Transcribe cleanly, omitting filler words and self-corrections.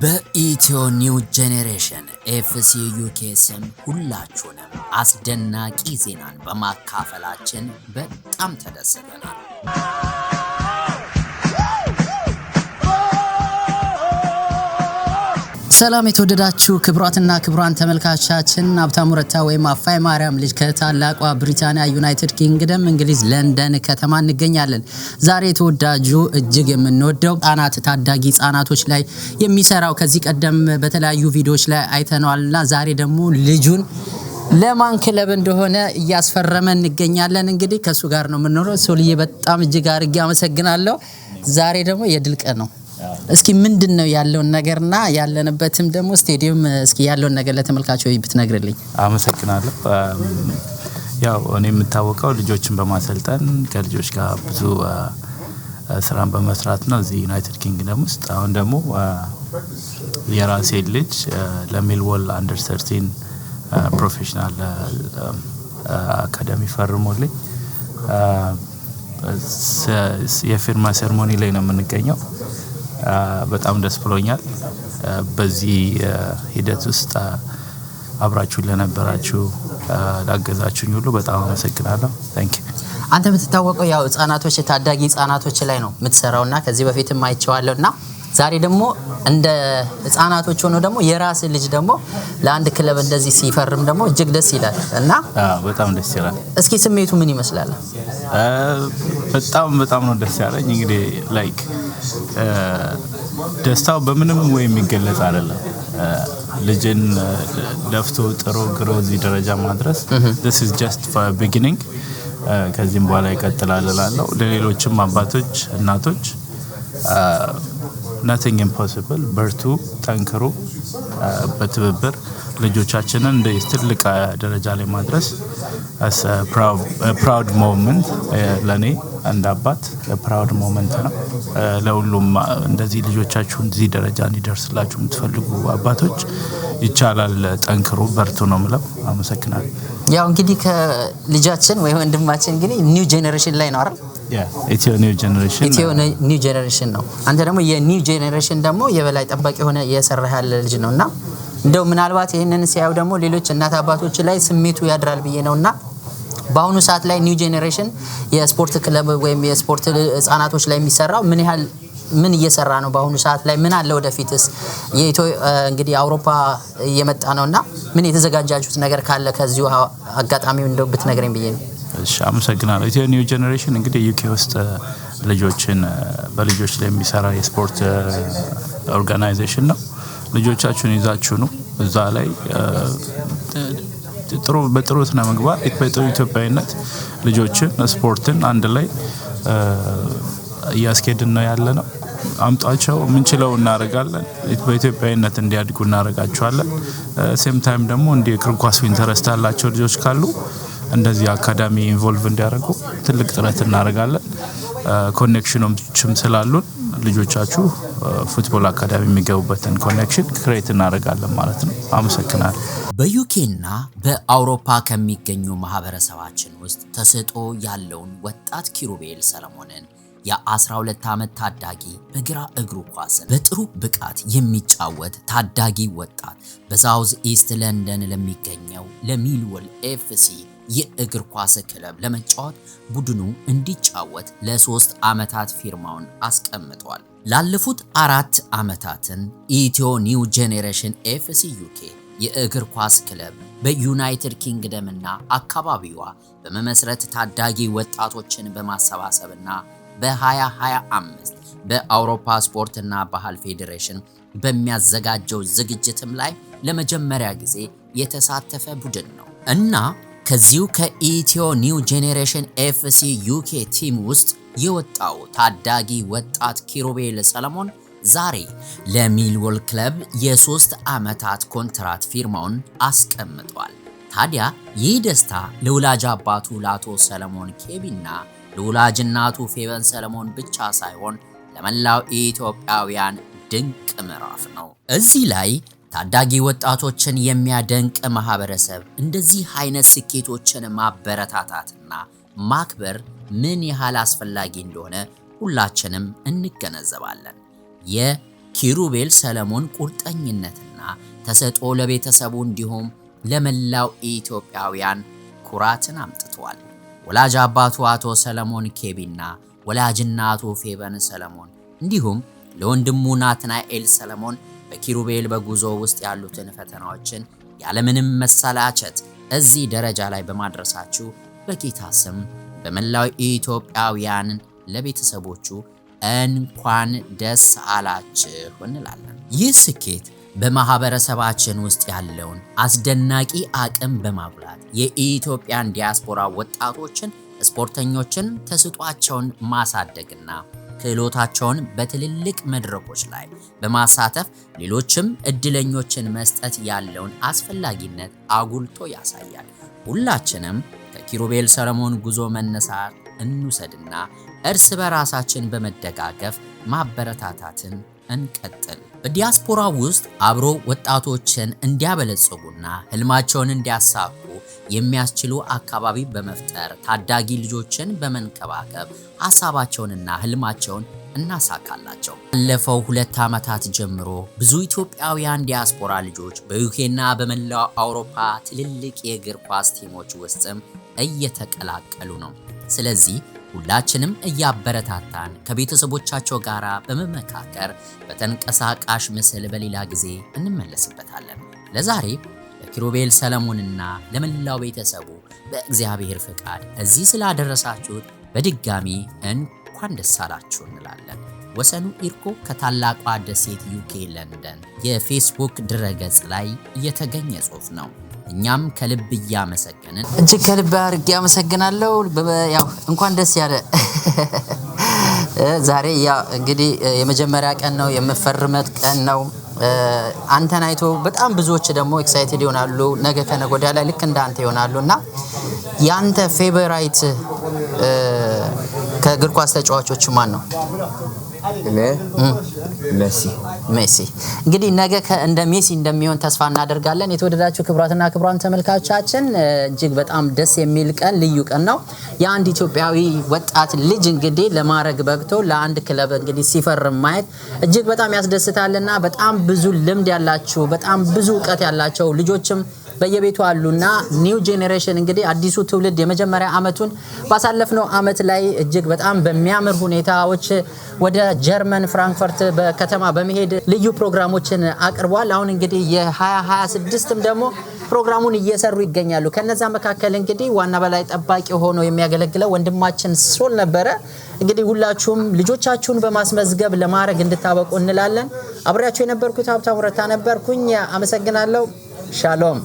በኢትዮ ኒው ጄኔሬሽን ኤፍሲ ዩኬ ስም ሁላችሁንም አስደናቂ ዜናን በማካፈላችን በጣም ተደስተናል። ሰላም የተወደዳችሁ ክብራትና ክብራን ተመልካቾቻችን፣ ሀብታሙ ረታ ወይም አፋይ ማርያም ልጅ ከታላቋ ብሪታንያ ዩናይትድ ኪንግደም እንግሊዝ ለንደን ከተማ እንገኛለን። ዛሬ ተወዳጁ እጅግ የምንወደው ህፃናት ታዳጊ ህፃናቶች ላይ የሚሰራው ከዚህ ቀደም በተለያዩ ቪዲዮዎች ላይ አይተናልና ዛሬ ደግሞ ልጁን ለማን ክለብ እንደሆነ እያስፈረመን እንገኛለን። እንግዲህ ከሱ ጋር ነው የምንኖረው። ሶልዬ በጣም እጅግ አድርጌ አመሰግናለሁ። ዛሬ ደግሞ የድል ቀን ነው። እስኪ ምንድነው ያለውን ነገርና ያለንበትም ደግሞ ስቴዲየም እስኪ ያለውን ነገር ለተመልካቾች ብትነግርልኝ። አመሰግናለሁ። ያው እኔ የምታወቀው ልጆችን በማሰልጠን ከልጆች ጋር ብዙ ስራን በመስራት ነው እዚህ ዩናይትድ ኪንግደም ውስጥ። አሁን ደግሞ የራሴ ልጅ ለሚልዎል አንደር 13 ፕሮፌሽናል አካዳሚ ፈርሞልኝ የፊርማ ሴሬሞኒ ላይ ነው የምንገኘው። በጣም ደስ ብሎኛል። በዚህ ሂደት ውስጥ አብራችሁ ለነበራችሁ ላገዛችሁኝ ሁሉ በጣም አመሰግናለሁ። ታንክ ዩ። አንተ የምትታወቀው ያው ህፃናቶች ታዳጊ ህፃናቶች ላይ ነው የምትሰራውና ከዚህ በፊትም አይቼዋለሁና ዛሬ ደግሞ እንደ ህፃናቶች ሆኖ ደግሞ የራስ ልጅ ደግሞ ለአንድ ክለብ እንደዚህ ሲፈርም ደግሞ እጅግ ደስ ይላል እና በጣም ደስ ይላል። እስኪ ስሜቱ ምን ይመስላል? በጣም ነው ደስ ያለኝ። እንግዲህ ላይክ ደስታው በምንም ወይ የሚገለጽ አይደለም። ልጅን ለፍቶ ጥሮ ግሮ እዚህ ደረጃ ማድረስ this is just for a beginning። ከዚህም በኋላ ይቀጥላል እላለሁ። ለሌሎችም አባቶች እናቶች nothing impossible። በርቱ፣ ጠንክሩ፣ በትብብር ልጆቻችንን እንደ ትልቅ ደረጃ ላይ ማድረስ as a proud moment ለኔ እንደ አባት proud moment ነው። ለሁሉም እንደዚህ ልጆቻችሁን እዚህ ደረጃ እንዲደርስላችሁ የምትፈልጉ አባቶች ይቻላል፣ ጠንክሩ፣ በርቱ ነው የምለው። አመሰግናለሁ። ያው እንግዲህ ከልጃችን ወይ ወንድማችን እንግዲህ ኒው ጄኔሬሽን ላይ ነው አይደል? ኢትዮ ኒው ጄኔሬሽን ነው። አንተ ደግሞ የኒው ጄኔሬሽን ደግሞ የበላይ ጠባቂ ሆነ የሰራህ ያለ ልጅ ነውና እንደው ምናልባት ይሄንን ሲያዩ ደግሞ ሌሎች እናት አባቶች ላይ ስሜቱ ያድራል ብዬ ነውና በአሁኑ ሰዓት ላይ ኒው ጄኔሬሽን የስፖርት ክለብ ወይም የስፖርት ህፃናቶች ላይ የሚሰራው ምን እየሰራ ነው? በአሁኑ ሰዓት ላይ ምን አለ? ወደፊትስ እንግዲህ አውሮፓ እየመጣ ነውና ምን የተዘጋጃችሁት ነገር ካለ ከዚሁ አጋጣሚው እንደው ብትነግረኝ ብዬ ነው። እሺ፣ አመሰግናለሁ። ኢትዮ ኒው ጄኔሬሽን እንግዲህ ዩኬ ውስጥ ልጆችን በልጆች ላይ የሚሰራ የስፖርት ኦርጋናይዜሽን ነው። ልጆቻችሁን ይዛችሁ ነው እዛ ላይ በጥሩ ስነ ምግባር በጥሩ ኢትዮጵያዊነት ልጆችን ስፖርትን አንድ ላይ እያስኬድን ነው ያለነው። አምጣቸው፣ ምንችለው እናደርጋለን። በኢትዮጵያዊነት እንዲያድጉ እናደርጋቸዋለን። ሴም ታይም ደግሞ እንደ እግር ኳስ ኢንተረስት ያላቸው ልጆች ካሉ እንደዚህ አካዳሚ ኢንቮልቭ እንዲያደርጉ ትልቅ ጥረት እናደርጋለን። ኮኔክሽኖችም ስላሉን ልጆቻችሁ ፉትቦል አካዳሚ የሚገቡበትን ኮኔክሽን ክሬት እናደርጋለን ማለት ነው። አመሰግናለሁ። በዩኬና በአውሮፓ ከሚገኙ ማህበረሰባችን ውስጥ ተሰጥኦ ያለውን ወጣት ኪሩቤል ሰለሞንን የ12 ዓመት ታዳጊ በግራ እግሩ ኳስን በጥሩ ብቃት የሚጫወት ታዳጊ ወጣት በሳውዝ ኢስት ለንደን ለሚገኘው ለሚልዎል ኤፍሲ የእግር ኳስ ክለብ ለመጫወት ቡድኑ እንዲጫወት ለ3 ዓመታት ፊርማውን አስቀምጧል። ላለፉት 4 ዓመታትን ኢትዮ ኒው ጄኔሬሽን ኤፍሲ ዩኬ የእግር ኳስ ክለብ በዩናይትድ ኪንግደምና አካባቢዋ በመመስረት ታዳጊ ወጣቶችን በማሰባሰብና በ2025 በአውሮፓ ስፖርትና ባህል ፌዴሬሽን በሚያዘጋጀው ዝግጅትም ላይ ለመጀመሪያ ጊዜ የተሳተፈ ቡድን ነው እና ከዚሁ ከኢትዮ ኒው ጄኔሬሽን ኤፍሲ ዩኬ ቲም ውስጥ የወጣው ታዳጊ ወጣት ኪሩቤል ሰለሞን ዛሬ ለሚልዎል ክለብ የ3 ዓመታት ኮንትራት ፊርማውን አስቀምጧል። ታዲያ ይህ ደስታ ለወላጅ አባቱ ለአቶ ሰለሞን ኬቢና ለወላጅ እናቱ ፌቨን ሰለሞን ብቻ ሳይሆን ለመላው ኢትዮጵያውያን ድንቅ ምዕራፍ ነው። እዚህ ላይ ታዳጊ ወጣቶችን የሚያደንቅ ማህበረሰብ እንደዚህ አይነት ስኬቶችን ማበረታታትና ማክበር ምን ያህል አስፈላጊ እንደሆነ ሁላችንም እንገነዘባለን። ኪሩቤል ሰለሞን ቁርጠኝነትና ተሰጥኦ ለቤተሰቡ እንዲሁም ለመላው ኢትዮጵያውያን ኩራትን አምጥቷል። ወላጅ አባቱ አቶ ሰለሞን ኬቢና ወላጅ እናቱ ፌበን ሰለሞን እንዲሁም ለወንድሙ ናትናኤል ሰለሞን በኪሩቤል በጉዞ ውስጥ ያሉትን ፈተናዎችን ያለምንም መሰላቸት እዚህ ደረጃ ላይ በማድረሳችሁ በጌታ ስም በመላው ኢትዮጵያውያን ለቤተሰቦቹ እንኳን ደስ አላችሁ እንላለን። ይህ ስኬት በማህበረሰባችን ውስጥ ያለውን አስደናቂ አቅም በማጉላት የኢትዮጵያን ዲያስፖራ ወጣቶችን፣ ስፖርተኞችን ተሰጥኦአቸውን ማሳደግና ክህሎታቸውን በትልልቅ መድረኮች ላይ በማሳተፍ ሌሎችም እድለኞችን መስጠት ያለውን አስፈላጊነት አጉልቶ ያሳያል። ሁላችንም ከኪሩቤል ሰለሞን ጉዞ መነሳት እንውሰድና እርስ በራሳችን በመደጋገፍ ማበረታታትን እንቀጥል። በዲያስፖራ ውስጥ አብሮ ወጣቶችን እንዲያበለጽጉና ህልማቸውን እንዲያሳኩ የሚያስችሉ አካባቢ በመፍጠር ታዳጊ ልጆችን በመንከባከብ ሐሳባቸውንና ህልማቸውን እናሳካላቸው። ባለፈው 2 ዓመታት ጀምሮ ብዙ ኢትዮጵያውያን ዲያስፖራ ልጆች በዩኬና በመላው አውሮፓ ትልልቅ የእግር ኳስ ቲሞች ውስጥም እየተቀላቀሉ ነው። ስለዚህ ሁላችንም እያበረታታን ከቤተሰቦቻቸው ጋር በመመካከር በተንቀሳቃሽ ምስል በሌላ ጊዜ እንመለስበታለን። ለዛሬ ለኪሩቤል ሰለሞንና ለመላው ቤተሰቡ በእግዚአብሔር ፍቃድ እዚህ ስላደረሳችሁት በድጋሚ እንኳን ደስ አላችሁ እንላለን። ወሰኑ ኢርኮ ከታላቋ ደሴት ዩኬ ለንደን የፌስቡክ ድረገጽ ላይ የተገኘ ጽሑፍ ነው። እኛም ከልብ ያመሰግናለን። እጅግ ከልብ አድርጌ ያመሰግናለሁ። ያው እንኳን ደስ ያለ ዛሬ ያው እንግዲህ የመጀመሪያ ቀን ነው፣ የመፈርመት ቀን ነው። አንተን አይቶ በጣም ብዙዎች ደግሞ ኤክሳይትድ ይሆናሉ። ነገ ከነገ ወዲያ ላይ ልክ እንዳንተ ይሆናሉና ያንተ ፌቨራይት ከእግር ኳስ ተጫዋቾች ማን ነው? ሜሲ። እንግዲህ ነገ እንደ ሜሲ እንደሚሆን ተስፋ እናደርጋለን። የተወደዳችሁ ክቡራትና ክቡራን ተመልካቾቻችን እጅግ በጣም ደስ የሚል ቀን፣ ልዩ ቀን ነው። የአንድ ኢትዮጵያዊ ወጣት ልጅ እንግዲህ ለማረግ በቅቶ ለአንድ ክለብ እንግዲህ ሲፈርም ማየት እጅግ በጣም ያስደስታልና በጣም ብዙ ልምድ ያላችሁ በጣም ብዙ ዕውቀት ያላቸው ልጆችም በየቤቱ አሉና ኒው ጄኔሬሽን እንግዲህ አዲሱ ትውልድ የመጀመሪያ አመቱን ባሳለፍነው አመት ላይ እጅግ በጣም በሚያምር ሁኔታዎች ወደ ጀርመን ፍራንክፈርት በከተማ በመሄድ ልዩ ፕሮግራሞችን አቅርቧል። አሁን እንግዲህ የ2026ም ደግሞ ፕሮግራሙን እየሰሩ ይገኛሉ። ከነዛ መካከል እንግዲህ ዋና በላይ ጠባቂ ሆኖ የሚያገለግለው ወንድማችን ሶል ነበረ። እንግዲህ ሁላችሁም ልጆቻችሁን በማስመዝገብ ለማረግ እንድታበቁ እንላለን። አብሬያችሁ የነበርኩት ሀብታሙ ረታ ነበርኩኝ። አመሰግናለሁ። ሻሎም